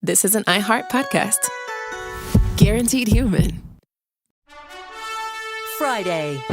this is an iHeart podcast. Guaranteed human. Friday.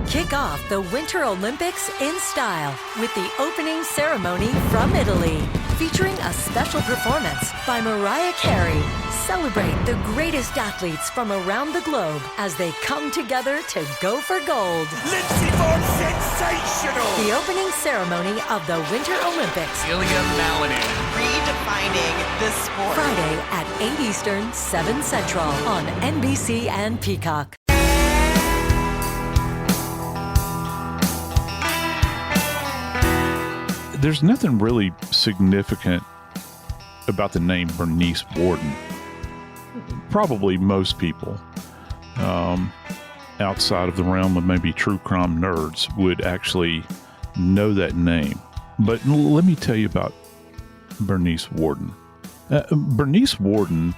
Kick off the Winter Olympics in style with the opening ceremony from Italy, featuring a special performance by Mariah Carey. Celebrate the greatest athletes from around the globe as they come together to go for gold. Lindsey Vonn, sensational! The opening ceremony of the Winter Olympics. Ilya Malinin. Redefining the sport. Friday at 8 Eastern, 7 Central on NBC and Peacock. There's nothing really significant about the name Bernice Worden. Probably most people outside of the realm of maybe true crime nerds would actually know that name. But let me tell you about Bernice Worden. Bernice Worden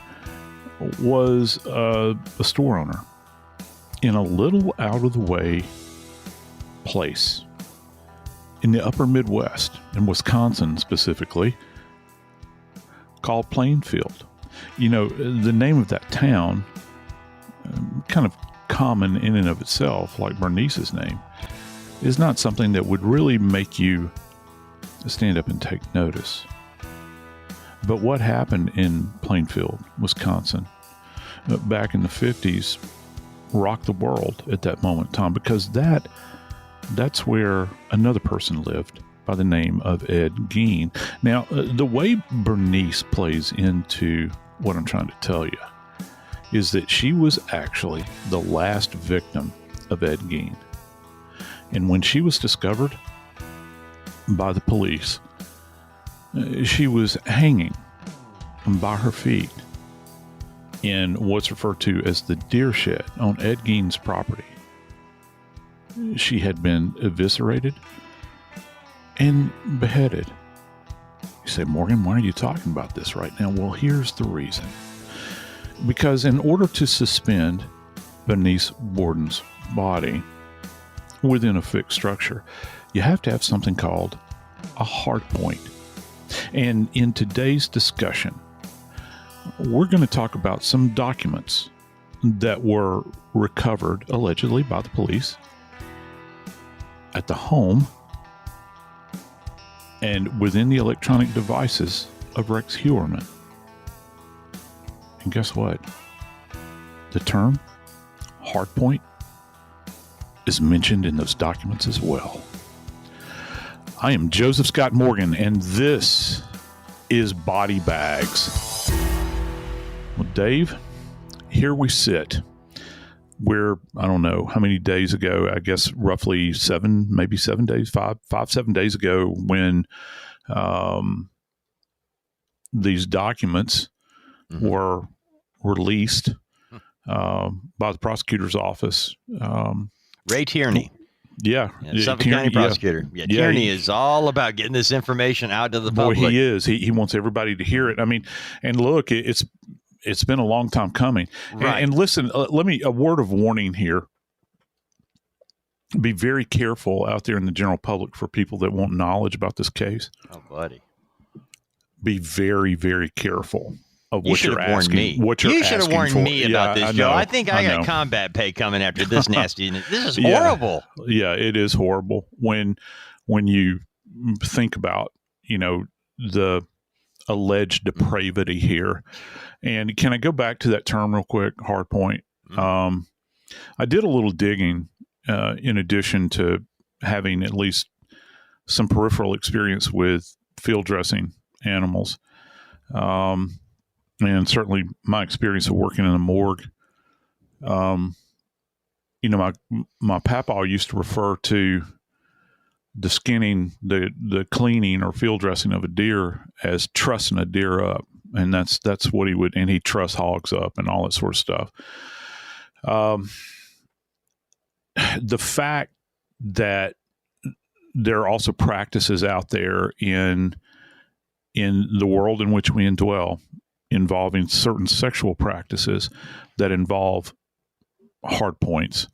was a store owner in a little out-of-the-way place in the upper Midwest, in Wisconsin specifically, called Plainfield. You know, the name of that town, kind of common in and of itself, like Bernice's name, is not something that would really make you stand up and take notice. But what happened in Plainfield, Wisconsin, back in the 50s, rocked the world at that moment in time, because that's where another person lived by the name of Ed Gein. Now, the way Bernice plays into what I'm trying to tell you is that she was actually the last victim of Ed Gein. And when she was discovered by the police, she was hanging by her feet in what's referred to as the deer shed on Ed Gein's property. She had been eviscerated and beheaded. You say, Morgan, why are you talking about this right now? Well, here's the reason. Because in order to suspend Bernice Worden's body within a fixed structure, you have to have something called a hard point. And in today's discussion, we're going to talk about some documents that were recovered allegedly by the police at the home and within the electronic devices of Rex Heuermann. And guess what? The term hardpoint is mentioned in those documents as well. I am Joseph Scott Morgan, and this is Body Bags. Well, Dave, here we sit. We're, I don't know how many days ago, I guess roughly 7 days, 7 days ago, when these documents were released by the prosecutor's office. Ray Tierney. Yeah. Suffolk County prosecutor. Yeah, Tierney is all about getting this information out to the public. Boy, he is. He wants everybody to hear it. I mean, and look, it's been a long time coming. Right. And listen, a word of warning here. Be very careful out there in the general public for people that want knowledge about this case. Oh, buddy. Be very, very careful of You what should you're have warned asking. me. What you're You should have asking warned for. me about this, Joe. I think I got know. combat pay coming after this nastiness. This is horrible. Yeah, it is horrible when you think about, the alleged depravity here. And can I go back to that term real quick, hard point? I did a little digging in addition to having at least some peripheral experience with field dressing animals. And certainly my experience of working in a morgue. My papa used to refer to the skinning, the cleaning or field dressing of a deer as trussing a deer up. And that's what he would, and he'd truss hogs up and all that sort of stuff. The fact that there are also practices out there in the world in which we indwell involving certain sexual practices that involve hard points.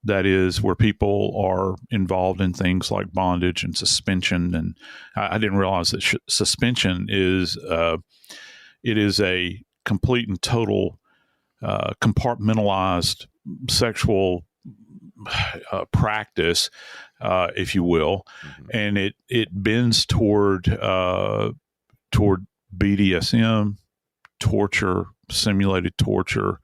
That is where people are involved in things like bondage and suspension. And I didn't realize that suspension is it is a complete and total compartmentalized sexual practice, if you will, and it bends toward BDSM, torture, simulated torture,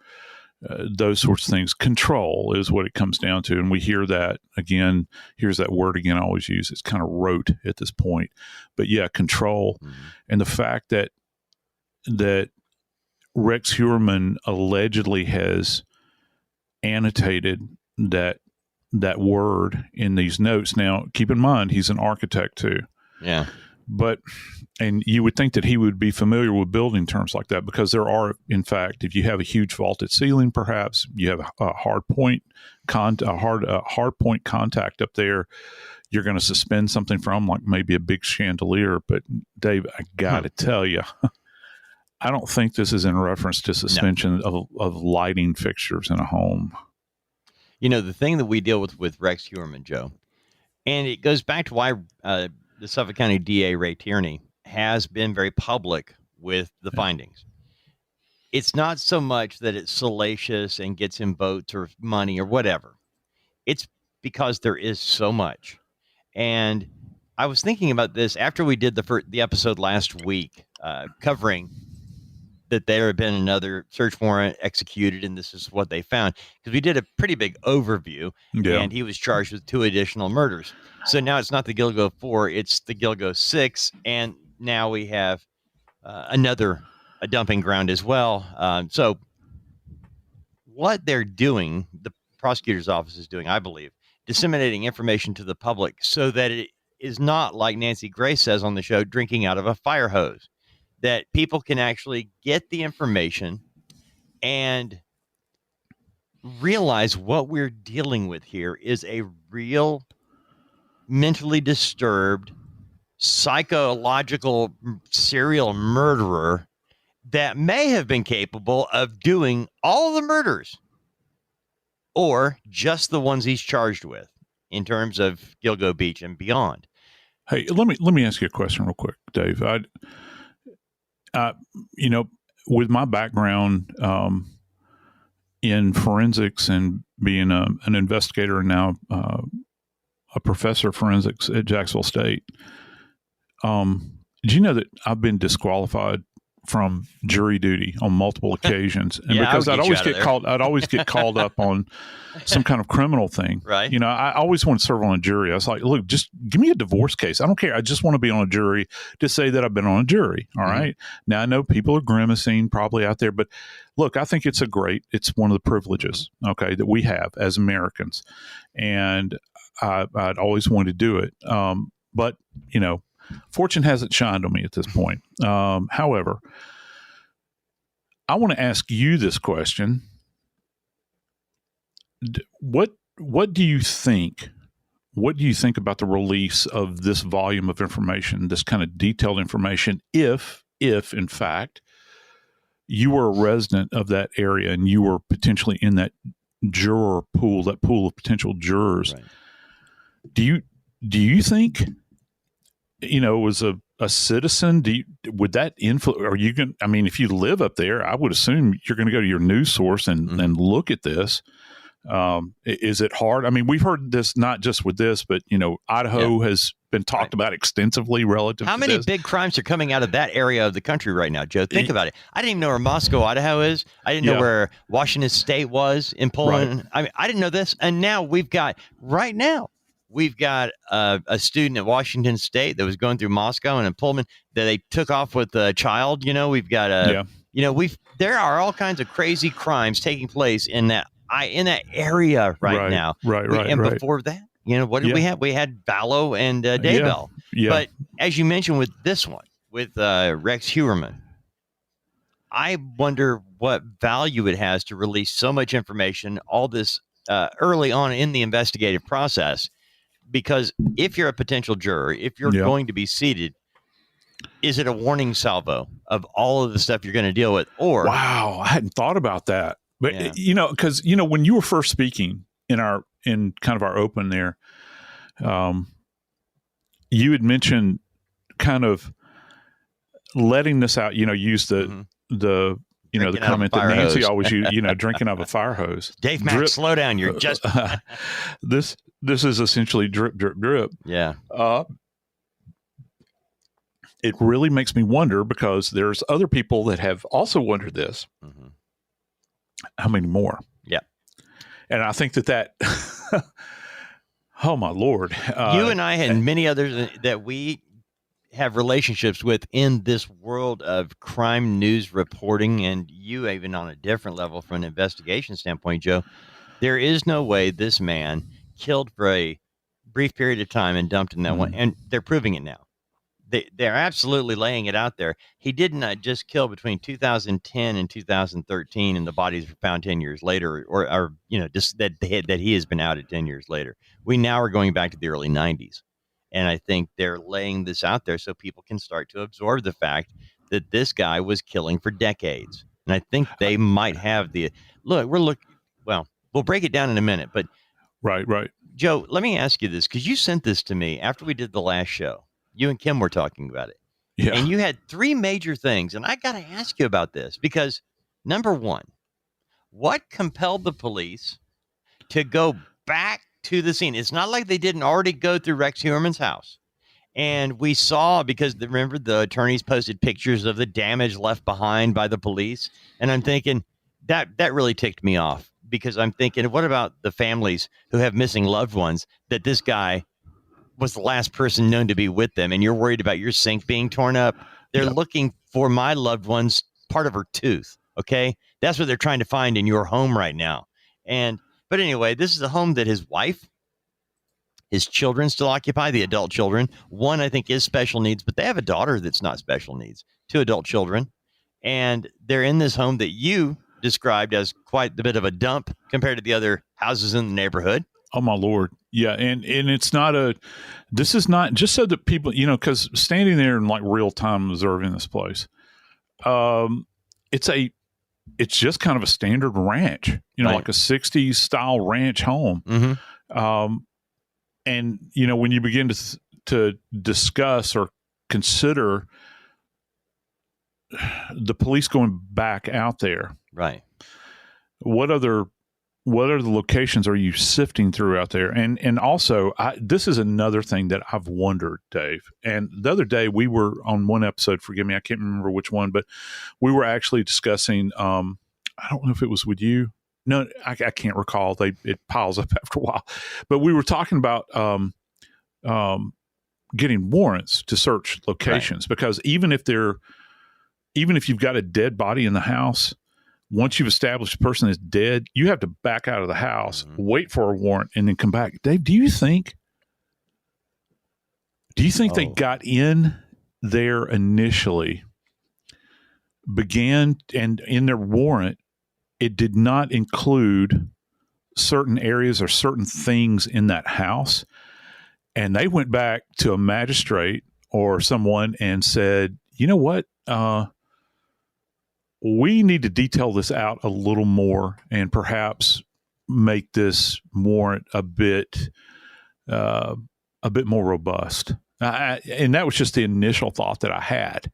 those sorts of things. Control is what it comes down to, and we hear that again. Here's that word again. I always use. It's kind of rote at this point, but yeah, control, and the fact that Rex Heuermann allegedly has annotated that word in these notes. Now, keep in mind, he's an architect too. Yeah. And you would think that he would be familiar with building terms like that, because there are, in fact, if you have a huge vaulted ceiling, perhaps you have a hard point contact up there, you're going to suspend something from, like maybe a big chandelier. But Dave, I got to tell you, I don't think this is in reference to suspension of lighting fixtures in a home. You know, the thing that we deal with Rex Heuermann, Joe, and it goes back to why the Suffolk County DA, Ray Tierney, has been very public with the findings. It's not so much that it's salacious and gets him votes or money or whatever. It's because there is so much. And I was thinking about this after we did the episode last week covering that there had been another search warrant executed, and this is what they found. Because we did a pretty big overview, and he was charged with 2 additional murders. So now it's not the Gilgo 4, it's the Gilgo 6, and now we have a dumping ground as well. So what they're doing, the prosecutor's office is doing, I believe, disseminating information to the public so that it is not, like Nancy Grace says on the show, drinking out of a fire hose. That people can actually get the information and realize what we're dealing with here is a real mentally disturbed, psychological serial murderer that may have been capable of doing all the murders or just the ones he's charged with in terms of Gilgo Beach and beyond. Hey, let me ask you a question real quick, Dave. With my background in forensics and being an investigator and now a professor of forensics at Jacksonville State, did you know that I've been disqualified from jury duty on multiple occasions? And because I'd always get called up on some kind of criminal thing. Right. I always want to serve on a jury. I was like, look, just give me a divorce case. I don't care. I just want to be on a jury to say that I've been on a jury. All right. Now I know people are grimacing probably out there, but look, I think it's one of the privileges, okay, that we have as Americans. And I'd always wanted to do it. But fortune hasn't shined on me at this point. However, I want to ask you this question. What do you think? What do you think about the release of this volume of information, this kind of detailed information, if in fact you were a resident of that area and you were potentially in that juror pool, that pool of potential jurors? Right. Do you think, as a citizen, would that influence? Are you going? I mean, if you live up there, I would assume you're going to go to your news source and look at this. Is it hard? I mean, we've heard this not just with this, but Idaho has been talked about extensively relative. How to many this. big crimes are coming out of that area of the country right now, Joe? Think about it. I didn't even know where Moscow, Idaho is. I didn't know where Washington State was in Poland. Right. I mean, I didn't know this, and now we've got a student at Washington State that was going through Moscow and in Pullman that they took off with a child. We've got there are all kinds of crazy crimes taking place in that area right now. Right. And before that, what did we have? We had Vallow and Daybell. Yeah. But as you mentioned with this one, with Rex Heuermann, I wonder what value it has to release so much information, all this early on in the investigative process. Because if you're a potential juror, if you're going to be seated, is it a warning salvo of all of the stuff you're going to deal with? Or wow, I hadn't thought about that. But because when you were first speaking in kind of our open there, you had mentioned kind of letting this out. Use the the Drinking out of a comment that fire Nancy hose. always used, drinking out of a fire hose. Dave Mack, Drip. slow down. You're just This is essentially drip, drip, drip. yeah. It really makes me wonder, because there's other people that have also wondered this. Mm-hmm. How many more? Yeah. And I think that oh my Lord. You and I and many others that we have relationships with in this world of crime news reporting, and you even on a different level from an investigation standpoint, Joe, there is no way this man killed for a brief period of time and dumped in that one. And they're proving it now. They're absolutely laying it out there. He did not just kill between 2010 and 2013, and the bodies were found 10 years later, or just that he has been outed 10 years later. We now are going back to the early 90s. And I think they're laying this out there so people can start to absorb the fact that this guy was killing for decades. And I think they might have well, we'll break it down in a minute, but Right. Joe, let me ask you this, because you sent this to me after we did the last show. You and Kim were talking about it. Yeah. And you had 3 major things. And I got to ask you about this because, number one, what compelled the police to go back to the scene? It's not like they didn't already go through Rex Heuermann's house. And we saw, because remember, the attorneys posted pictures of the damage left behind by the police. And I'm thinking that really ticked me off, because I'm thinking, what about the families who have missing loved ones that this guy was the last person known to be with them, and you're worried about your sink being torn up? They're looking for my loved one's part of her tooth. Okay. That's what they're trying to find in your home right now. But anyway, this is a home that his wife, his children still occupy, the adult children. One, I think, is special needs, but they have a daughter that's not special needs, 2 adult children. And they're in this home that you described as quite a bit of a dump compared to the other houses in the neighborhood. Oh my Lord. Yeah. And it's not this is not just so that people, because standing there in like real time observing this place, it's just kind of a standard ranch, Right. like a 60s style ranch home. Mm-hmm. And, when you begin to discuss or consider the police going back out there, Right. what other locations are you sifting through out there? And also, this is another thing that I've wondered, Dave. And the other day we were on one episode, forgive me, I can't remember which one, but we were actually discussing, I don't know if it was with you. No, I can't recall. It piles up after a while. But we were talking about getting warrants to search locations, because even if you've got a dead body in the house, once you've established a person is dead, you have to back out of the house, wait for a warrant, and then come back. Dave, do you think they got in there initially, began, and in their warrant, it did not include certain areas or certain things in that house, and they went back to a magistrate or someone and said, you know what, we need to detail this out a little more and perhaps make this warrant a bit more robust. And that was just the initial thought that I had.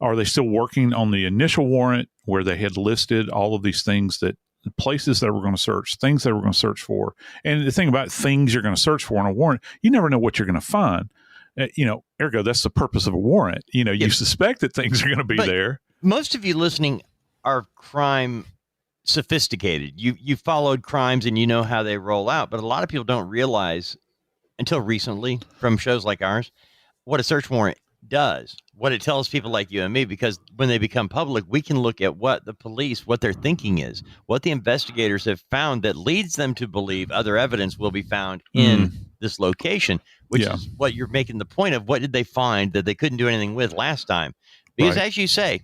Are they still working on the initial warrant where they had listed all of these things, that places that we're going to search, things that we're going to search for? And the thing about things you're going to search for in a warrant, you never know what you're going to find. Ergo, that's the purpose of a warrant. You suspect that things are going to be there. Most of you listening are crime sophisticated. You followed crimes and you know how they roll out, but a lot of people don't realize until recently from shows like ours what a search warrant does, what it tells people like you and me, because when they become public, we can look at what the police, what their thinking is, what the investigators have found that leads them to believe other evidence will be found in this location, which is what you're making the point of. What did they find that they couldn't do anything with last time? Because as you say,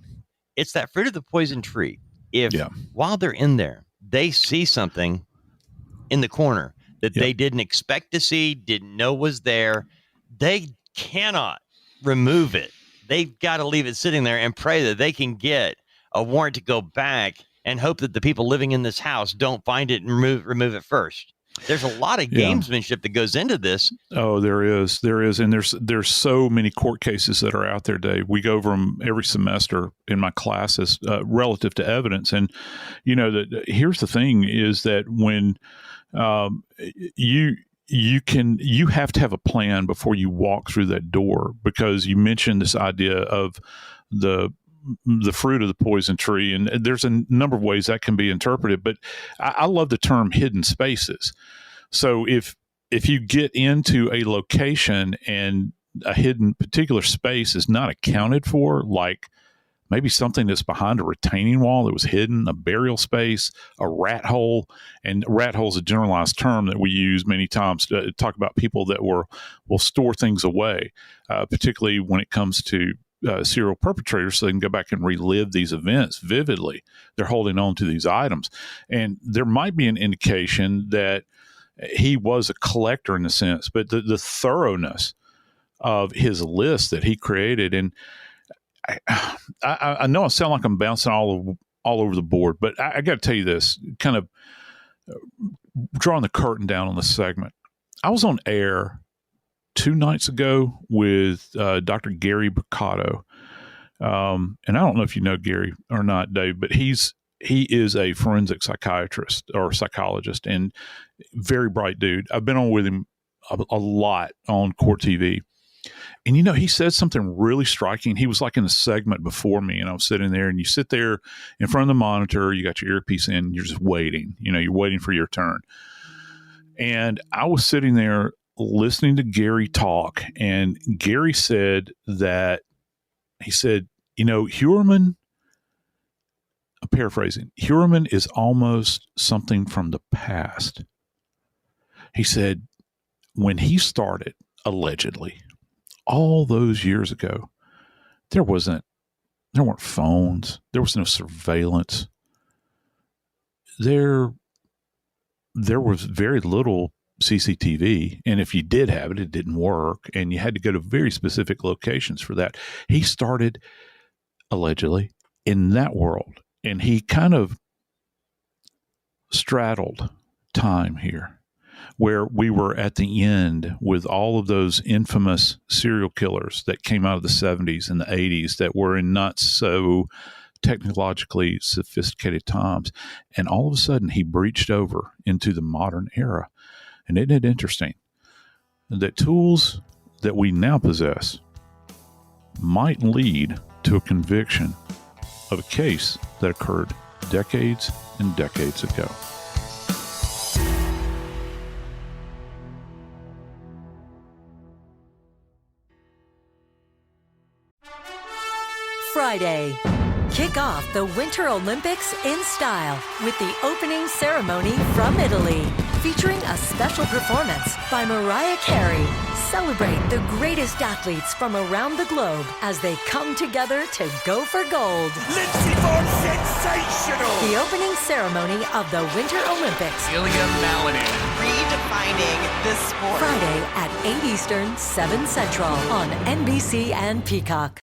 it's that fruit of the poison tree. If while they're in there, they see something in the corner that they didn't expect to see, didn't know was there, they cannot remove it. They've got to leave it sitting there and pray that they can get a warrant to go back and hope that the people living in this house don't find it and remove it first. There's a lot of gamesmanship that goes into this. Oh, there is, and there's so many court cases that are out there, Dave. We go over them every semester in my classes relative to evidence, and here's the thing: is that when you have to have a plan before you walk through that door, because you mentioned this idea of the fruit of the poison tree, and there's a number of ways that can be interpreted, but I love the term hidden spaces. So if you get into a location and a hidden particular space is not accounted for, like maybe something that's behind a retaining wall that was hidden, a burial space, a rat hole, and rat hole is a generalized term that we use many times to talk about people that will store things away, particularly when it comes to serial perpetrators, so they can go back and relive these events vividly. They're holding on to these items. And there might be an indication that he was a collector in a sense, but the thoroughness of his list that he created, and I know I sound like I'm bouncing all over the board, but I got to tell you this, kind of drawing the curtain down on this segment. I was on air 2 nights ago with Dr. Gary Bricotto. And I don't know if you know Gary or not, Dave, but he is a forensic psychiatrist or psychologist, and very bright dude. I've been on with him a lot on Court TV. And, he said something really striking. He was like in a segment before me, and I was sitting there, and you sit there in front of the monitor, you got your earpiece in, you're just waiting, you're waiting for your turn. And I was sitting there listening to Gary talk, and Gary said that, Heuermann, I'm paraphrasing, Heuermann is almost something from the past. He said when he started, allegedly, all those years ago, there weren't phones, there was no surveillance, there was very little CCTV, and if you did have it, it didn't work, and you had to go to very specific locations for that. He started, allegedly, in that world, and he kind of straddled time here, where we were at the end with all of those infamous serial killers that came out of the 70s and the 80s that were in not so technologically sophisticated times, and all of a sudden he breached over into the modern era. And isn't it interesting that tools that we now possess might lead to a conviction of a case that occurred decades and decades ago? Friday. Kick off the Winter Olympics in style with the opening ceremony from Italy, featuring a special performance by Mariah Carey. Celebrate the greatest athletes from around the globe as they come together to go for gold. Lindsey Vonn, sensational! The opening ceremony of the Winter Olympics. Ilya Malinin. Redefining this sport. Friday at 8 Eastern, 7 Central on NBC and Peacock.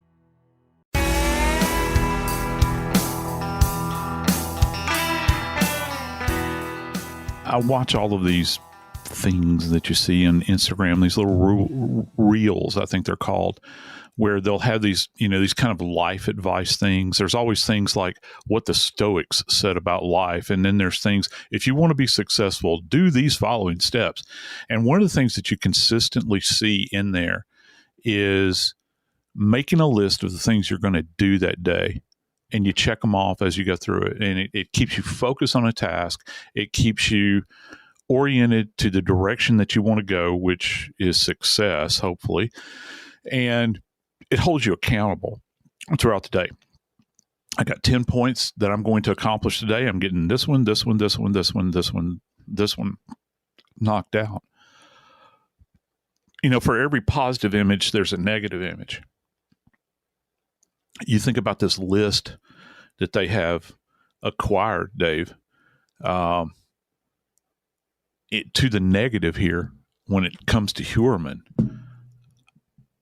I watch all of these things that you see on Instagram, these little reels, I think they're called, where they'll have these, these kind of life advice things. There's always things like what the Stoics said about life. And then there's things, if you want to be successful, do these following steps. And one of the things that you consistently see in there is making a list of the things you're going to do that day. And you check them off as you go through it. And it keeps you focused on a task. It keeps you oriented to the direction that you want to go, which is success, hopefully. And it holds you accountable throughout the day. I got 10 points that I'm going to accomplish today. I'm getting this one knocked out. For every positive image, there's a negative image. You think about this list that they have acquired, Dave, to the negative here when it comes to Heuermann.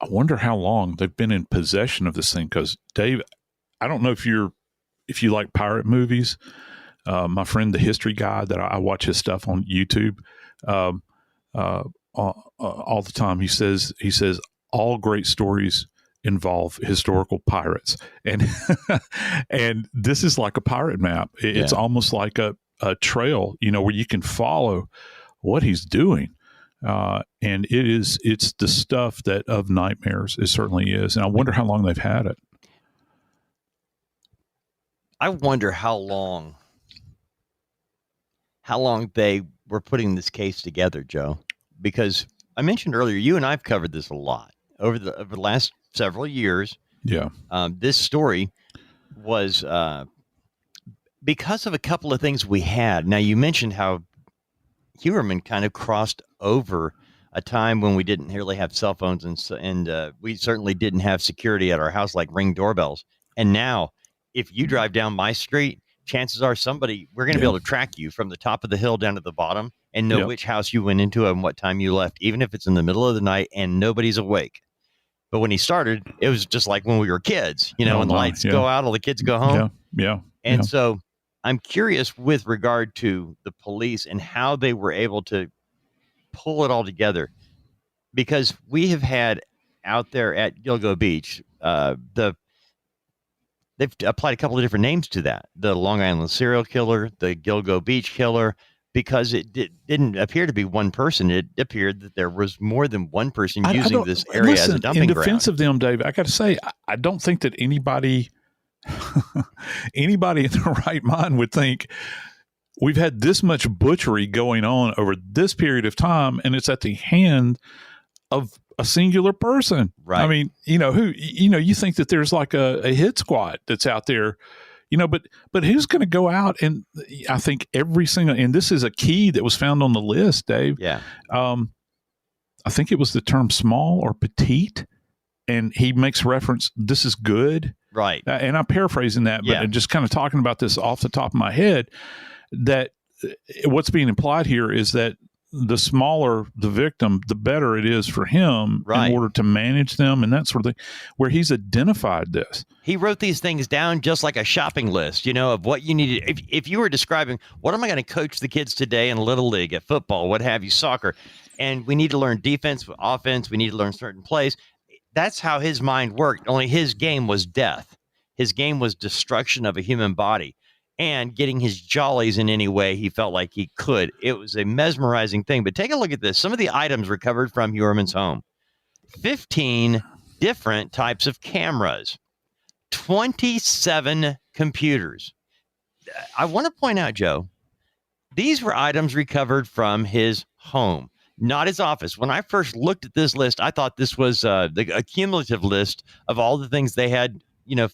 I wonder how long they've been in possession of this thing. Because, Dave, I don't know if you like pirate movies. My friend, the history guy that I watch his stuff on YouTube all the time. He says all great stories involve historical pirates, and and this is like a pirate map. It's almost like a trail, where you can follow what he's doing. And it's the stuff that of nightmares. It certainly is. And I wonder how long they've had it. I wonder how long they were putting this case together, Joe, because I mentioned earlier, you and I've covered this a lot over the last several years. Yeah. This story was because of a couple of things we had. Now, you mentioned how Heuermann kind of crossed over a time when we didn't really have cell phones, and we certainly didn't have security at our house like Ring doorbells. And now, if you drive down my street, chances are we're going to be able to track you from the top of the hill down to the bottom and know which house you went into and what time you left, even if it's in the middle of the night and nobody's awake. But when he started, it was just like when we were kids, when the lights go out, all the kids go home. Yeah. And so I'm curious with regard to the police and how they were able to pull it all together, because we have had out there at Gilgo Beach, they've applied a couple of different names to that. The Long Island serial killer, the Gilgo Beach killer, because it didn't appear to be one person. It appeared that there was more than one person using this area as a dumping ground. In defense of them, Dave, I got to say, I don't think that anybody in their right mind would think we've had this much butchery going on over this period of time, and it's at the hand of a singular person. Right. I mean, you think that there's like a hit squad that's out there, but who's going to go out? And I think and this is a key that was found on the list, Dave. Yeah. I think it was the term small or petite, and he makes reference, this is good. Right. And I'm paraphrasing that, but just kind of talking about this off the top of my head, that what's being implied here is that the smaller the victim, the better it is for him in order to manage them and that sort of thing, where he's identified this. He wrote these things down just like a shopping list, of what you needed. If you were describing, what am I going to coach the kids today in Little League, at football, what have you, soccer, and we need to learn defense, offense, we need to learn certain plays. That's how his mind worked. Only his game was death. His game was destruction of a human body and getting his jollies in any way he felt like he could. It was a mesmerizing thing. But take a look at this. Some of the items recovered from Heuermann's home: 15 different types of cameras, 27 computers. I want to point out, Joe, these were items recovered from his home, not his office. When I first looked at this list, I thought this was a cumulative list of all the things they had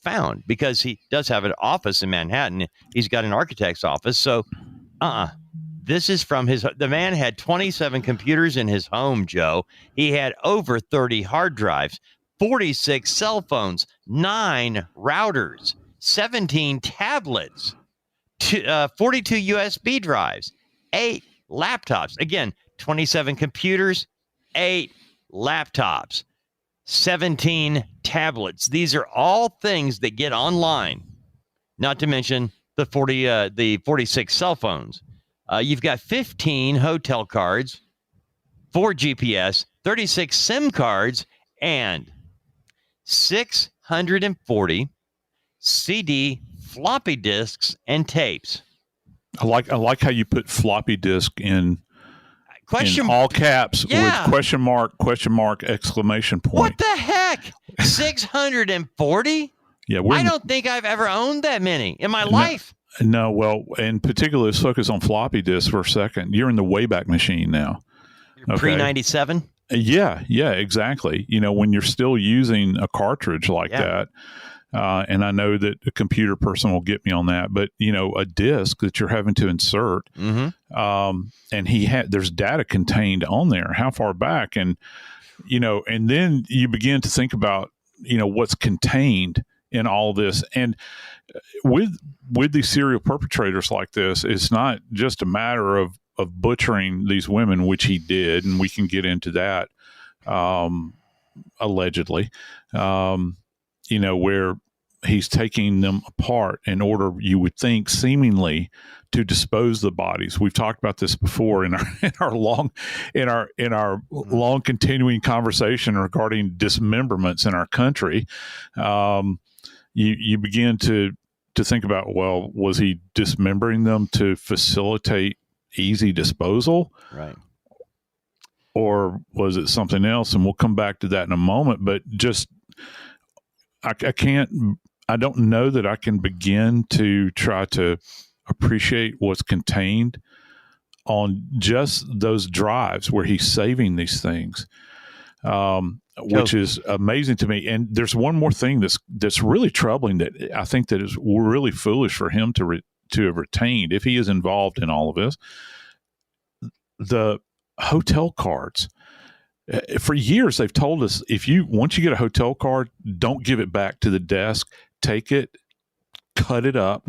found, because he does have an office in Manhattan. He's got an architect's office. So, this is from the man had 27 computers in his home, Joe. He had over 30 hard drives, 46 cell phones, 9 routers, 17 tablets, 42 USB drives, 8 laptops. Again, 27 computers, 8 laptops, 17 tablets. These are all things that get online, not to mention the 46 cell phones. You've got 15 hotel cards, 4 GPS, 36 SIM cards, and 640 CD floppy disks and tapes. I like how you put floppy disk in all caps with question mark, exclamation point. What the heck? 640? Yeah, I don't think I've ever owned that many in my life. No, well, in particular, let's focus on floppy disks for a second. You're in the Wayback Machine now. Okay. Pre-97? Yeah, exactly. When you're still using a cartridge like that. And I know that a computer person will get me on that, but a disk that you're having to insert, and there's data contained on there. How far back, and and then you begin to think about what's contained in all this, and with these serial perpetrators like this, it's not just a matter of butchering these women, which he did, and we can get into that, allegedly, where he's taking them apart in order, you would think, seemingly to dispose the bodies. We've talked about this before in our long continuing conversation regarding dismemberments in our country. You begin to think about, well, was he dismembering them to facilitate easy disposal? Right. Or was it something else? And we'll come back to that in a moment. But just, I don't know that I can begin to try to appreciate what's contained on just those drives where he's saving these things, which is amazing to me. And there's one more thing that's really troubling that I think that is really foolish for him to have retained, if he is involved in all of this. The hotel cards. For years, they've told us, once you get a hotel card, don't give it back to the desk. Take it, cut it up,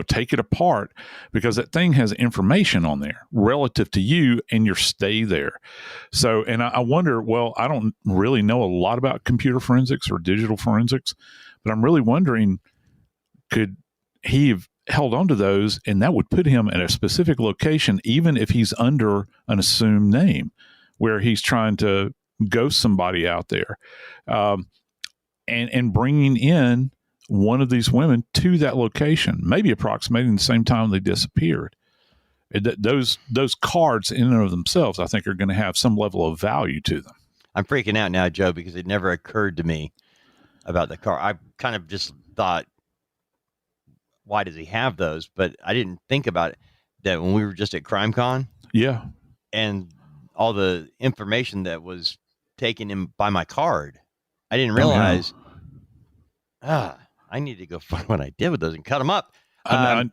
take it apart, because that thing has information on there relative to you and your stay there. So, and I wonder, well, I don't really know a lot about computer forensics or digital forensics, but I'm really wondering, could he have held on to those, and that would put him at a specific location, even if he's under an assumed name, where he's trying to ghost somebody out there, and bringing in one of these women to that location, maybe approximating the same time they disappeared. Those cards in and of themselves, I think, are going to have some level of value to them. I'm freaking out now, Joe, because it never occurred to me about the car. I kind of just thought, why does he have those? But I didn't think about it, that when we were just at CrimeCon. Yeah. And all the information that was taken in by my card, I didn't realize, I need to go find what I did with those and cut them up.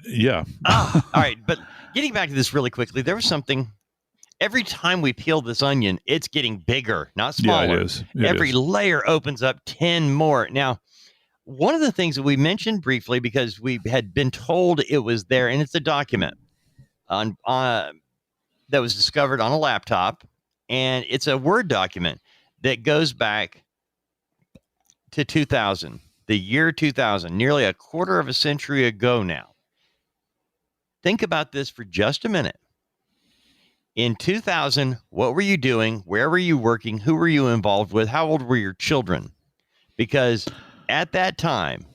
Yeah. All right. But getting back to this really quickly, there was something, every time we peel this onion, it's getting bigger, not smaller. Yeah, it is. Every layer opens up 10 more. Now, one of the things that we mentioned briefly, because we had been told it was there, and it's a document that was discovered on a laptop, and it's a Word document that goes back to 2000, the year 2000, nearly a quarter of a century ago now. Think about this for just a minute. In 2000, what were you doing? Where were you working? Who were you involved with? How old were your children? Because at that time,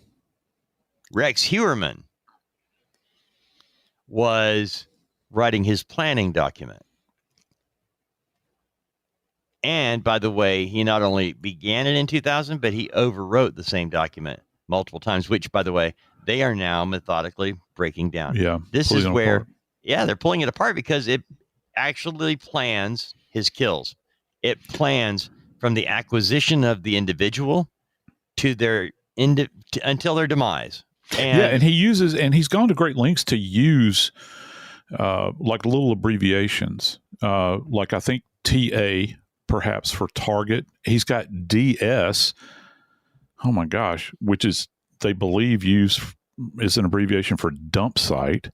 Rex Heuermann was writing his planning document. And by the way, he not only began it in 2000, but he overwrote the same document multiple times, which, by the way, they are now methodically breaking down. Yeah. This is where, they're pulling it apart because it actually plans his kills. It plans from the acquisition of the individual to their until their demise. And he's gone to great lengths to use like little abbreviations, like I think TA perhaps for target. He's got DS. Oh my gosh, which is, they believe, is an abbreviation for dump site.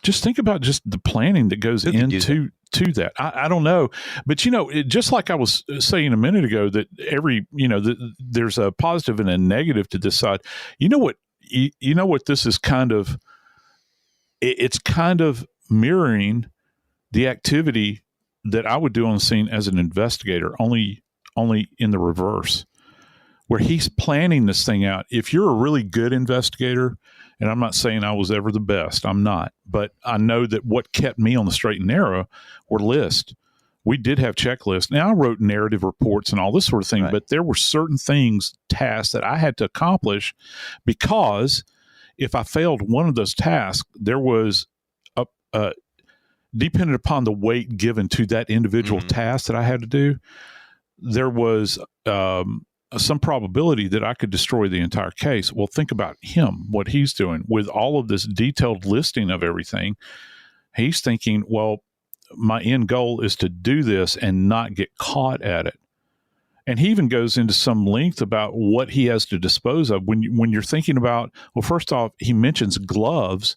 Just think about just the planning that goes into that. I don't know, but just like I was saying a minute ago, that there's a positive and a negative to this side. You know what this is kind of, it's kind of mirroring the activity that I would do on the scene as an investigator, only in the reverse, where he's planning this thing out. If you're a really good investigator, and I'm not saying I was ever the best, I'm not, but I know that what kept me on the straight and narrow were lists. We did have checklists. Now, I wrote narrative reports and all this sort of thing, but there were certain tasks that I had to accomplish, because if I failed one of those tasks, there was dependent upon the weight given to that individual task that I had to do, there was some probability that I could destroy the entire case. Well, think about him, what he's doing with all of this detailed listing of everything. He's thinking, well, my end goal is to do this and not get caught at it. And he even goes into some length about what he has to dispose of. When you're thinking about, well, first off, he mentions gloves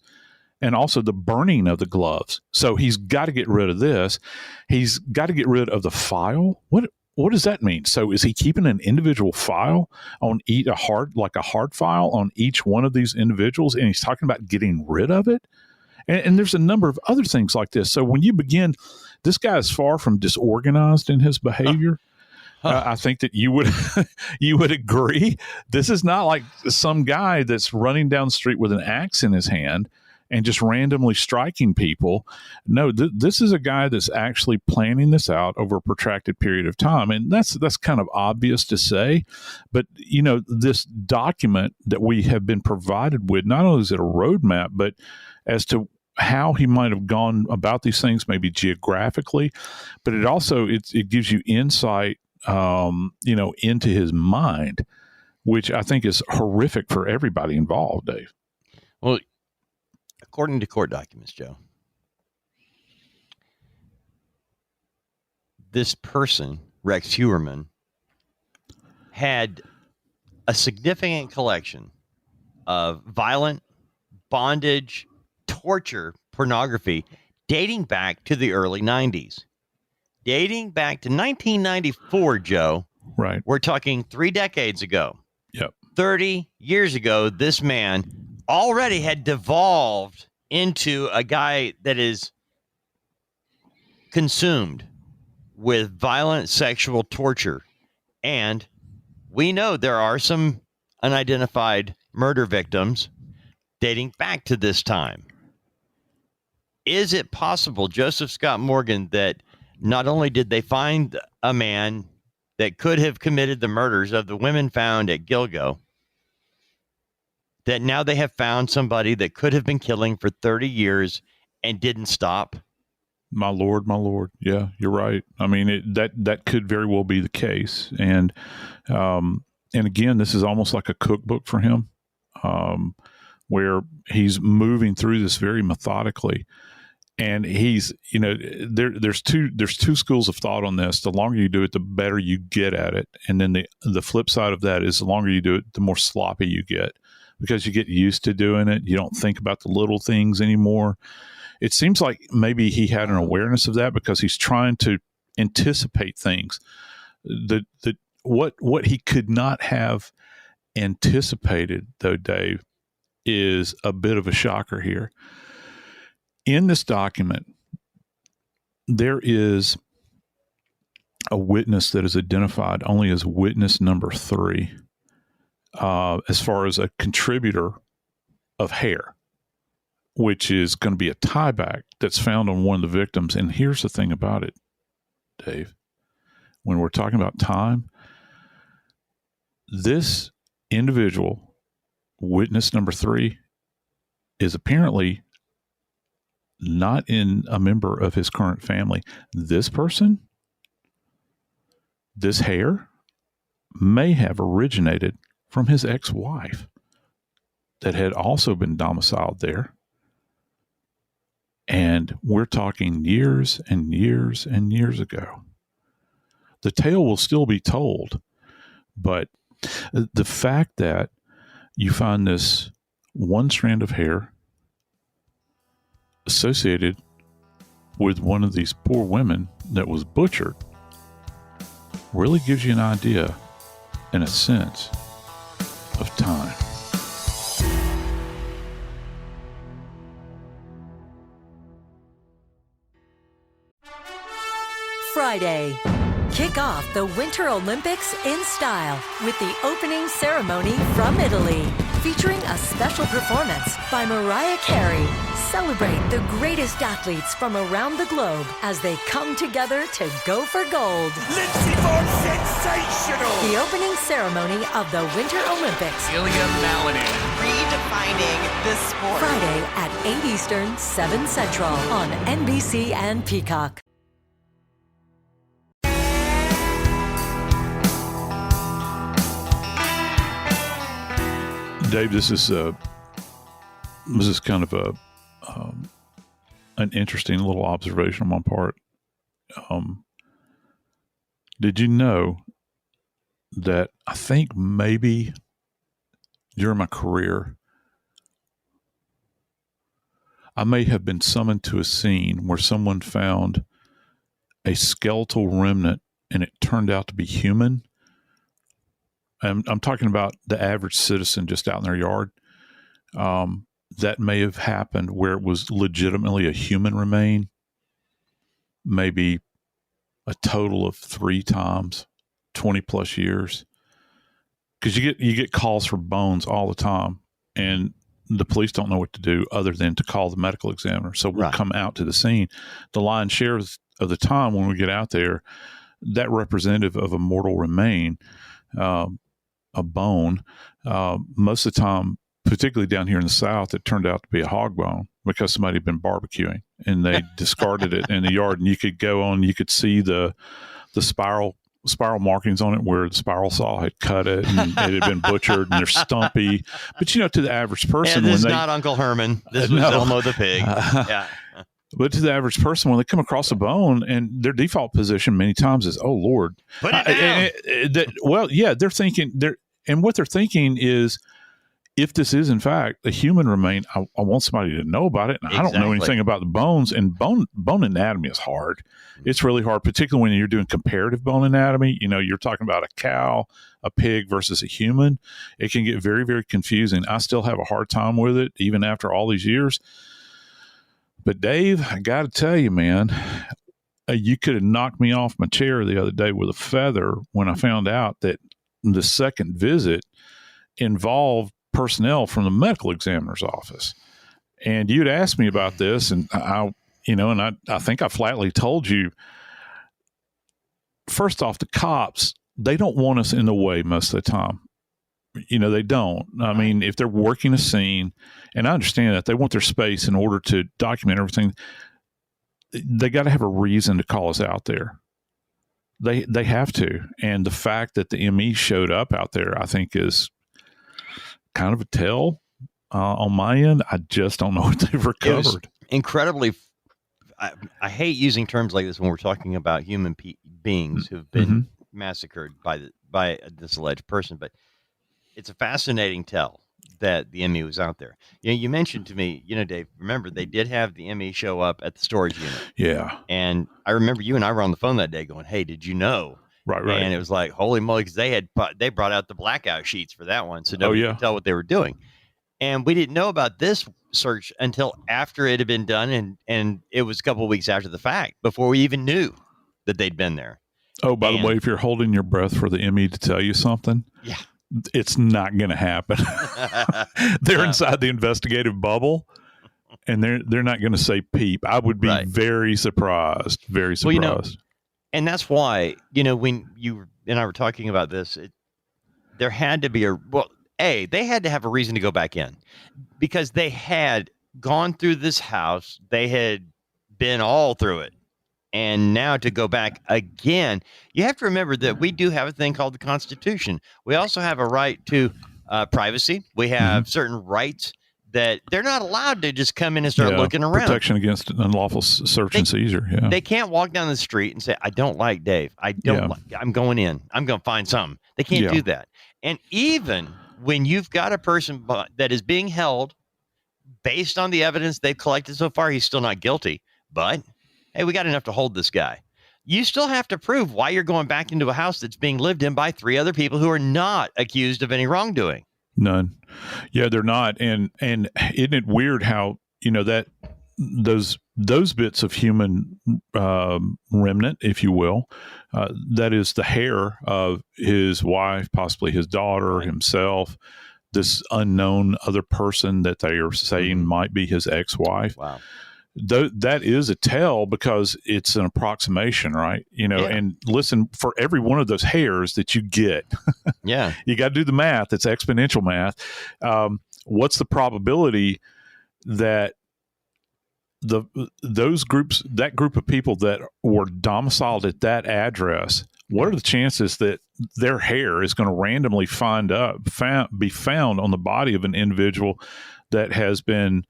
and also the burning of the gloves. So he's got to get rid of this. He's got to get rid of the file. what does that mean? So is he keeping an individual file on a hard file on each one of these individuals, and he's talking about getting rid of it? And there's a number of other things like this. So when you begin, this guy is far from disorganized in his behavior. I think that you would agree. This is not like some guy that's running down the street with an axe in his hand and just randomly striking people. No, this is a guy that's actually planning this out over a protracted period of time. And that's kind of obvious to say. But, this document that we have been provided with, not only is it a roadmap, but as to how he might have gone about these things, maybe geographically, but it also, it gives you insight, into his mind, which I think is horrific for everybody involved, Dave. Well, according to court documents, Joe, this person, Rex Heuermann, had a significant collection of violent, bondage, torture, pornography dating back to the early 90s. Dating back to 1994, Joe. Right. We're talking 3 decades ago. Yep. 30 years ago, this man already had devolved into a guy that is consumed with violent sexual torture. And we know there are some unidentified murder victims dating back to this time. Is it possible, Joseph Scott Morgan, that not only did they find a man that could have committed the murders of the women found at Gilgo, that now they have found somebody that could have been killing for 30 years and didn't stop? My Lord. Yeah, you're right. I mean, that could very well be the case. And again, this is almost like a cookbook for him, where he's moving through this very methodically. And he's, there's two schools of thought on this. The longer you do it, the better you get at it. And then the flip side of that is the longer you do it, the more sloppy you get, because you get used to doing it. You don't think about the little things anymore. It seems like maybe he had an awareness of that because he's trying to anticipate things. What he could not have anticipated, though, Dave, is a bit of a shocker here. In this document, there is a witness that is identified only as witness number 3, as far as a contributor of hair, which is going to be a tieback that's found on one of the victims. And here's the thing about it, Dave. When we're talking about time, this individual, witness number 3, is apparently not a member of his current family. This person, this hair, may have originated from his ex-wife that had also been domiciled there. And we're talking years and years and years ago. The tale will still be told, but the fact that you find this one strand of hair associated with one of these poor women that was butchered really gives you an idea and a sense of time. Friday. Kick off the Winter Olympics in style with the opening ceremony from Italy, featuring a special performance by Mariah Carey. Celebrate the greatest athletes from around the globe as they come together to go for gold. Lindsey Vonn, sensational! The opening ceremony of the Winter Olympics. Ilya Malinin. Redefining this sport. Friday at 8 Eastern, 7 Central on NBC and Peacock. Dave, this is kind of an interesting little observation on my part. Did you know that I think maybe during my career, I may have been summoned to a scene where someone found a skeletal remnant and it turned out to be human. I'm talking about the average citizen just out in their yard. That may have happened where it was legitimately a human remain, maybe a total of 3 times, 20 plus years. Because you get calls for bones all the time, and the police don't know what to do other than to call the medical examiner. So we'll come out to the scene. The lion's share of the time when we get out there, that representative of a mortal remain, a bone, most of the time, particularly down here in the South, it turned out to be a hog bone because somebody had been barbecuing and they discarded it in the yard. And you could go on, you could see the spiral markings on it where the spiral saw had cut it and it had been butchered, and they're stumpy. But to the average person, this is not Uncle Herman. This was Elmo the pig. But to the average person, when they come across a bone, and their default position many times is, "Oh Lord, put it down." They're thinking what they're thinking is, if this is in fact a human remain, I want somebody to know about it. And I don't know anything about the bones, and bone anatomy is hard. It's really hard, particularly when you're doing comparative bone anatomy. You're talking about a cow, a pig versus a human. It can get very, very confusing. I still have a hard time with it, even after all these years. But Dave, I got to tell you, man, you could have knocked me off my chair the other day with a feather when I found out that the second visit involved personnel from the medical examiner's office. And you'd asked me about this, and I think I flatly told you, first off, the cops, they don't want us in the way most of the time. They don't. I mean, if they're working a scene, and I understand that they want their space in order to document everything, they got to have a reason to call us out there. They have to. And the fact that the ME showed up out there, I think, is kind of a tell on my end. I just don't know what they've recovered. Incredibly. I hate using terms like this when we're talking about human beings who've been massacred by this alleged person, but it's a fascinating tell that the ME was out there. You mentioned to me, Dave, remember they did have the ME show up at the storage unit. Yeah. And I remember you and I were on the phone that day going, "Hey, did you know?" Right. And it was like, holy moly, because they brought out the blackout sheets for that one, so nobody could tell what they were doing. And we didn't know about this search until after it had been done, and it was a couple of weeks after the fact, before we even knew that they'd been there. Oh, by the way, if you're holding your breath for the ME to tell you something, it's not going to happen. They're inside the investigative bubble, and they're not going to say peep. I would be very surprised. Very surprised. Well, and that's why, when you and I were talking about this, there had to be they had to have a reason to go back in, because they had gone through this house. They had been all through it. And now to go back again, you have to remember that we do have a thing called the Constitution. We also have a right to privacy. We have certain rights that they're not allowed to just come in and start looking around. Protection against unlawful search and seizure. Yeah. They can't walk down the street and say, "I don't like Dave. I'm going in. I'm going to find something." They can't do that. And even when you've got a person that is being held based on the evidence they've collected so far, he's still not guilty. But hey, we got enough to hold this guy. You still have to prove why you're going back into a house that's being lived in by 3 other people who are not accused of any wrongdoing. None. Yeah, they're not. And isn't it weird how, that those bits of human remnant, if you will, that is the hair of his wife, possibly his daughter, himself, this unknown other person that they are saying might be his ex-wife. Wow. That is a tell, because it's an approximation, right? And listen, for every one of those hairs that you get, you got to do the math. It's exponential math. What's the probability that that group of people that were domiciled at that address, what are the chances that their hair is going to randomly be found on the body of an individual that has been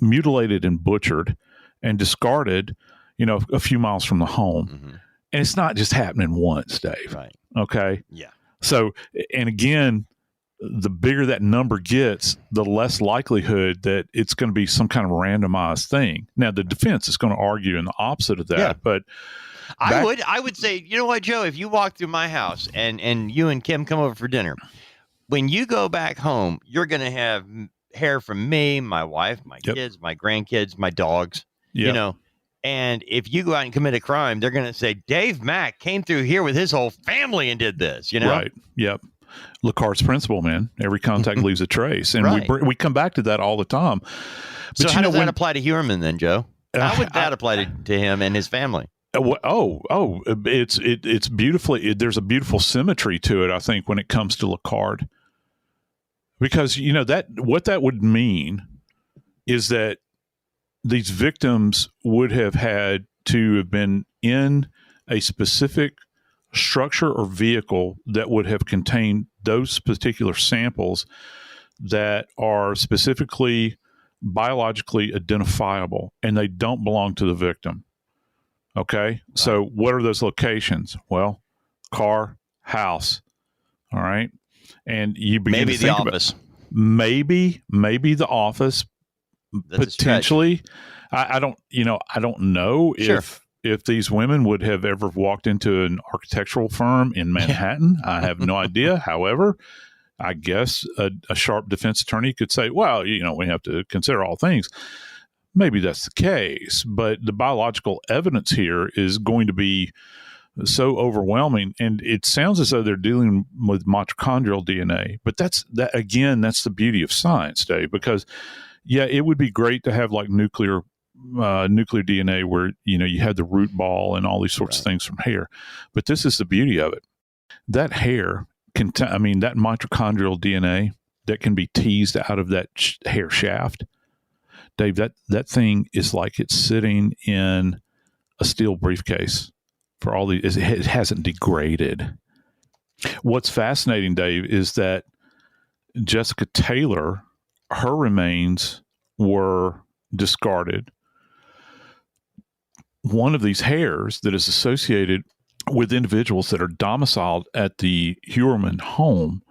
mutilated and butchered and discarded, a few miles from the home? And it's not just happening once, Dave. Right. Okay. Yeah. So, and again, the bigger that number gets, the less likelihood that it's going to be some kind of randomized thing. Now, the defense is going to argue in the opposite of that, but I would say, you know what, Joe, if you walk through my house and you and Kim come over for dinner, when you go back home, you're going to have hair from me, my wife, my kids, my grandkids, my dogs, you know. And if you go out and commit a crime, they're going to say, Dave Mack came through here with his whole family and did this, you know? Right. Yep. Lecart's principle, man. Every contact leaves a trace. And we come back to that all the time. But so how does that apply to Heuermann then, Joe? How would that apply to him and his family? It's beautifully, there's a beautiful symmetry to it, I think, when it comes to Lecart. Because, you know, what that would mean is that these victims would have had to have been in a specific structure or vehicle that would have contained those particular samples that are specifically biologically identifiable, and they don't belong to the victim. Okay? Right. So what are those locations? Well, car, house. All right? And you begin to think office. Maybe the office. That's potentially. I don't know if these women would have ever walked into an architectural firm in Manhattan. I have no idea. However, I guess a sharp defense attorney could say, well, you know, we have to consider all things. Maybe that's the case, but the biological evidence here is going to be so overwhelming, and it sounds as though they're dealing with mitochondrial DNA. But that's the beauty of science, Dave, because it would be great to have like nuclear DNA where, you know, you had the root ball and all these sorts of things from hair. But this is the beauty of it. That hair that mitochondrial DNA that can be teased out of that hair shaft, Dave, that thing is like it's sitting in a steel briefcase for all these. It hasn't degraded. What's fascinating, Dave, is that Jessica Taylor, her remains were discarded. One of these hairs that is associated with individuals that are domiciled at the Heuermann home,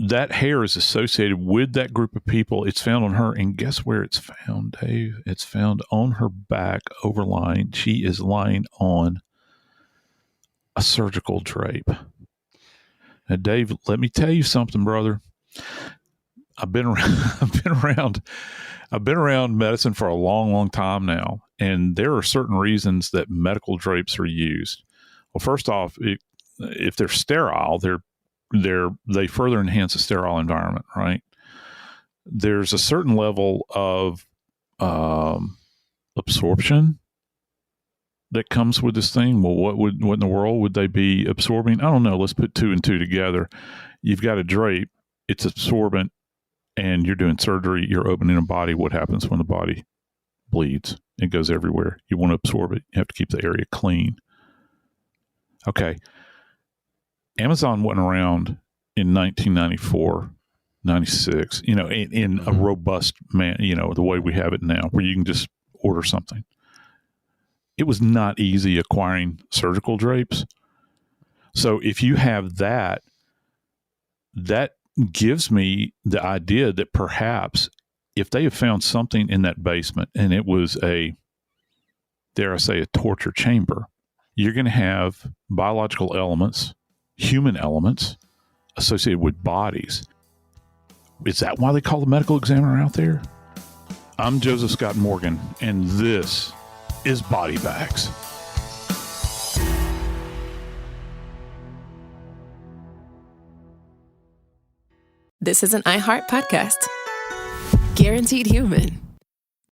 that hair is associated with that group of people. It's found on her, and guess where it's found, Dave? It's found on her back, overlying. She is lying on a surgical drape. Now, Dave, let me tell you something, brother. I've been around medicine for a long, long time now, and there are certain reasons that medical drapes are used. Well, first off, if they're sterile, they further enhance a sterile environment, right? There's a certain level of absorption that comes with this thing. Well, what in the world would they be absorbing? I don't know. Let's put 2 and 2 together. You've got a drape, it's absorbent, and you're doing surgery, you're opening a body. What happens when the body bleeds? It goes everywhere. You want to absorb it. You have to keep the area clean. Okay. Amazon wasn't around in 1994, 96, you know, in a robust the way we have it now, where you can just order something. It was not easy acquiring surgical drapes. So if you have that gives me the idea that perhaps if they have found something in that basement and it was a torture chamber, you're going to have biological elements, human elements associated with bodies. Is that why they call the medical examiner out there? I'm Joseph Scott Morgan, and this is Body Bags. This is an iHeart podcast. Guaranteed Human.